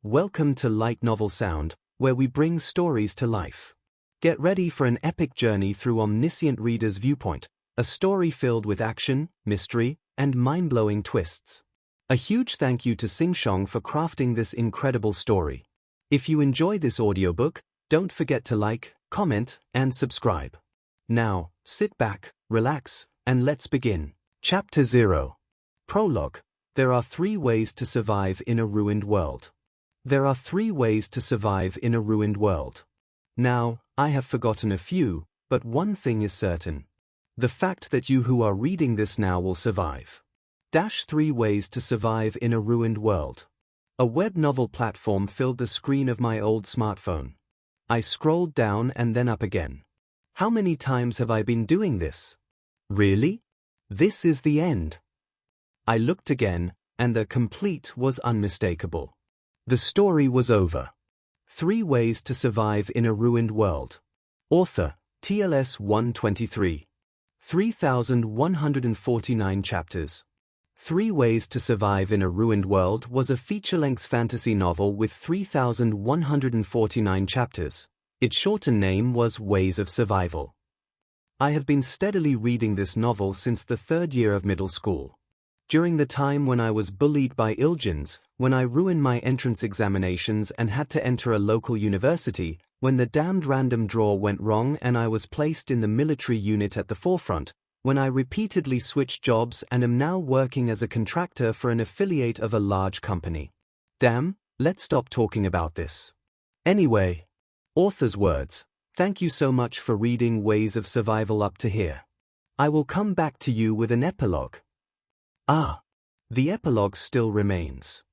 Welcome to Light Novel Sound, where we bring stories to life. Get ready for an epic journey through Omniscient Reader's Viewpoint, a story filled with action, mystery, and mind-blowing twists. A huge thank you to Sing-Shong for crafting this incredible story. If you enjoy this audiobook, don't forget to like, comment, and subscribe. Now, sit back, relax, and let's begin. Chapter 0. Prologue. There are 3 ways to survive in a ruined world. There are 3 ways to survive in a ruined world. Now, I have forgotten a few, but one thing is certain. The fact that you who are reading this now will survive. 3 ways to survive in a ruined world. A web novel platform filled the screen of my old smartphone. I scrolled down and then up again. How many times have I been doing this? Really? This is the end. I looked again, and the complete was unmistakable. The story was over. 3 ways to survive in a ruined world. Author, TLS 123. 3,149 chapters. 3 Ways to Survive in a Ruined World was a feature-length fantasy novel with 3,149 chapters. Its shortened name was Ways of Survival. I have been steadily reading this novel since the 3rd year of middle school. During the time when I was bullied by Iljins, when I ruined my entrance examinations and had to enter a local university, when the damned random draw went wrong and I was placed in the military unit at the forefront, when I repeatedly switched jobs and am now working as a contractor for an affiliate of a large company. Damn, let's stop talking about this. Anyway, author's words, thank you so much for reading Ways of Survival up to here. I will come back to you with an epilogue. Ah, the epilogue still remains.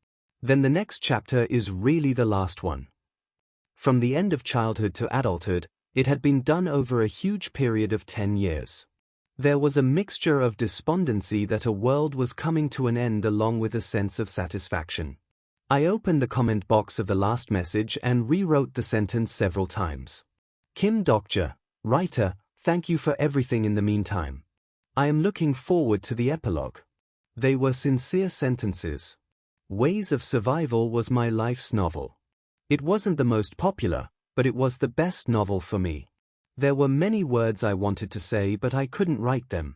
Then the next chapter is really the last one. From the end of childhood to adulthood, it had been done over a huge period of 10 years. There was a mixture of despondency that a world was coming to an end along with a sense of satisfaction. I opened the comment box of the last message and rewrote the sentence several times. Kim Dokja, writer, thank you for everything in the meantime. I am looking forward to the epilogue. They were sincere sentences. Ways of Survival was my life's novel. It wasn't the most popular, but it was the best novel for me. There were many words I wanted to say but I couldn't write them.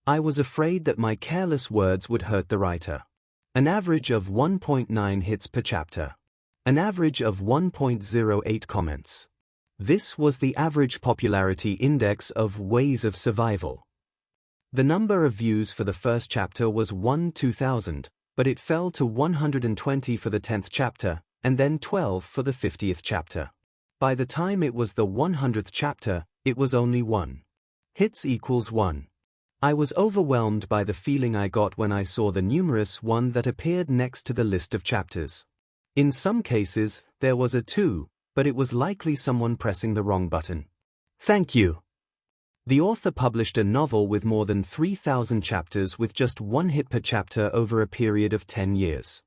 I was afraid that my careless words would hurt the writer. An average of 1.9 hits per chapter. An average of 1.08 comments. This was the average popularity index of Ways of Survival. The number of views for the first chapter was 1,000, but it fell to 120 for the 10th chapter, and then 12 for the 50th chapter. By the time it was the 100th chapter, it was only 1. Hits equals 1. I was overwhelmed by the feeling I got when I saw the numerous 1 that appeared next to the list of chapters. In some cases, there was a 2, but it was likely someone pressing the wrong button. Thank you. The author published a novel with more than 3,000 chapters with just 1 hit per chapter over a period of 10 years.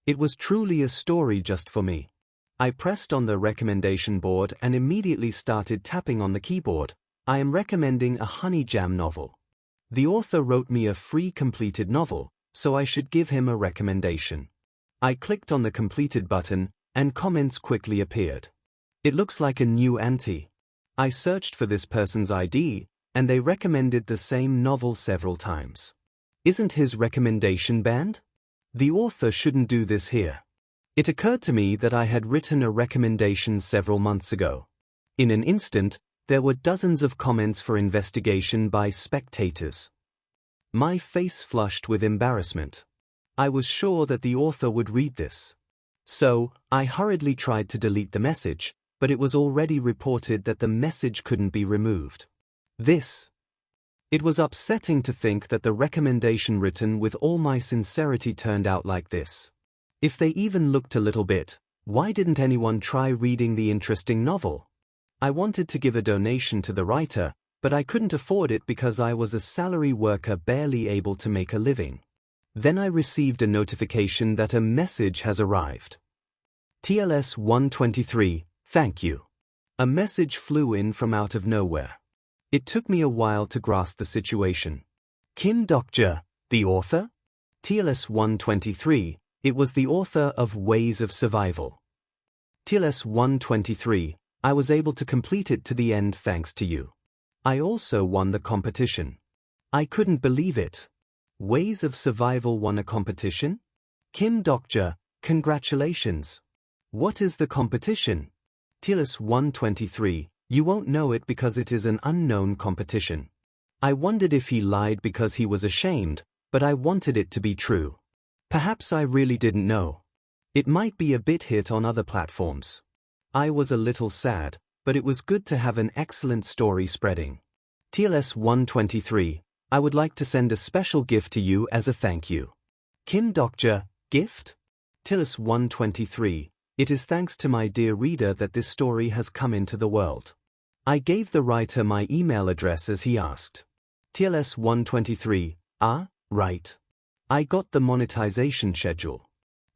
It was truly a story just for me. I pressed on the recommendation board and immediately started tapping on the keyboard. I am recommending a honey jam novel. The author wrote me a free completed novel, so I should give him a recommendation. I clicked on the completed button, and comments quickly appeared. It looks like a new auntie. I searched for this person's ID, and they recommended the same novel several times. Isn't his recommendation banned? The author shouldn't do this here. It occurred to me that I had written a recommendation several months ago. In an instant, there were dozens of comments for investigation by spectators. My face flushed with embarrassment. I was sure that the author would read this. So, I hurriedly tried to delete the message, but it was already reported that the message couldn't be removed. It was upsetting to think that the recommendation written with all my sincerity turned out like this. If they even looked a little bit, why didn't anyone try reading the interesting novel? I wanted to give a donation to the writer, but I couldn't afford it because I was a salary worker barely able to make a living. Then I received a notification that a message has arrived. TLS 123, thank you. A message flew in from out of nowhere. It took me a while to grasp the situation. Kim Dokja, the author? TLS 123, it was the author of Ways of Survival. TLS 123, I was able to complete it to the end thanks to you. I also won the competition. I couldn't believe it. Ways of Survival won a competition? Kim Dokja, congratulations. What is the competition? TLS 123, you won't know it because it is an unknown competition. I wondered if he lied because he was ashamed, but I wanted it to be true. Perhaps I really didn't know. It might be a bit hit on other platforms. I was a little sad, but it was good to have an excellent story spreading. TLS 123, I would like to send a special gift to you as a thank you. Kim Dokja, gift? TLS 123, it is thanks to my dear reader that this story has come into the world. I gave the writer my email address as he asked. TLS 123, right. I got the monetization schedule.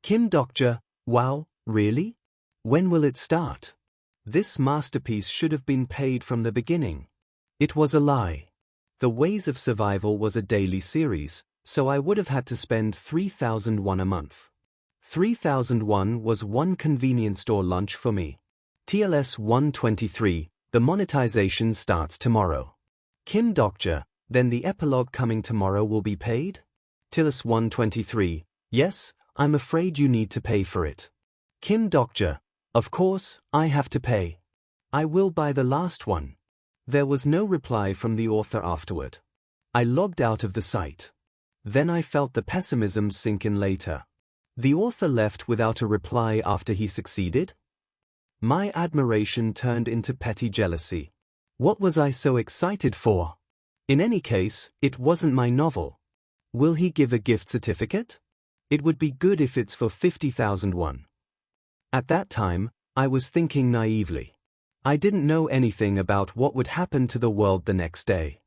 Kim Dokja, wow, really? When will it start? This masterpiece should have been paid from the beginning. It was a lie. The Ways of Survival was a daily series, so I would have had to spend 3,001 a month. 3,001 was one convenience store lunch for me. TLS 123, the monetization starts tomorrow. Kim Dokja, then the epilogue coming tomorrow will be paid? TLS 123, yes, I'm afraid you need to pay for it. Kim Dokja, of course, I have to pay. I will buy the last one. There was no reply from the author afterward. I logged out of the site. Then I felt the pessimism sink in later. The author left without a reply after he succeeded? My admiration turned into petty jealousy. What was I so excited for? In any case, it wasn't my novel. Will he give a gift certificate? It would be good if it's for 50,001. At that time, I was thinking naively. I didn't know anything about what would happen to the world the next day.